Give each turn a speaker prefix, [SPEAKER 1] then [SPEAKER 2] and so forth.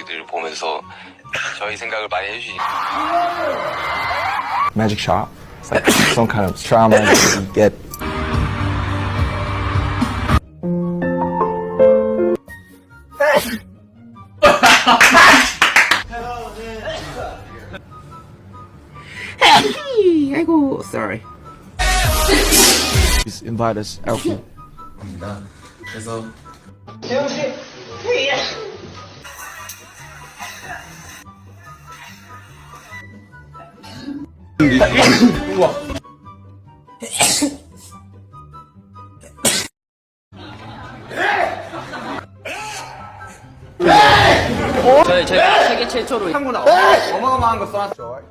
[SPEAKER 1] 들 보면서 저희 생각을 많이 해주시니까.
[SPEAKER 2] Magic shop. It's like some kind of trauma that you get.
[SPEAKER 3] 아이고, sorry.
[SPEAKER 2] Please invite us out.
[SPEAKER 4] 그래서
[SPEAKER 3] 제가 세계 최초로
[SPEAKER 5] 한국은 어마어마한 거 써놨죠.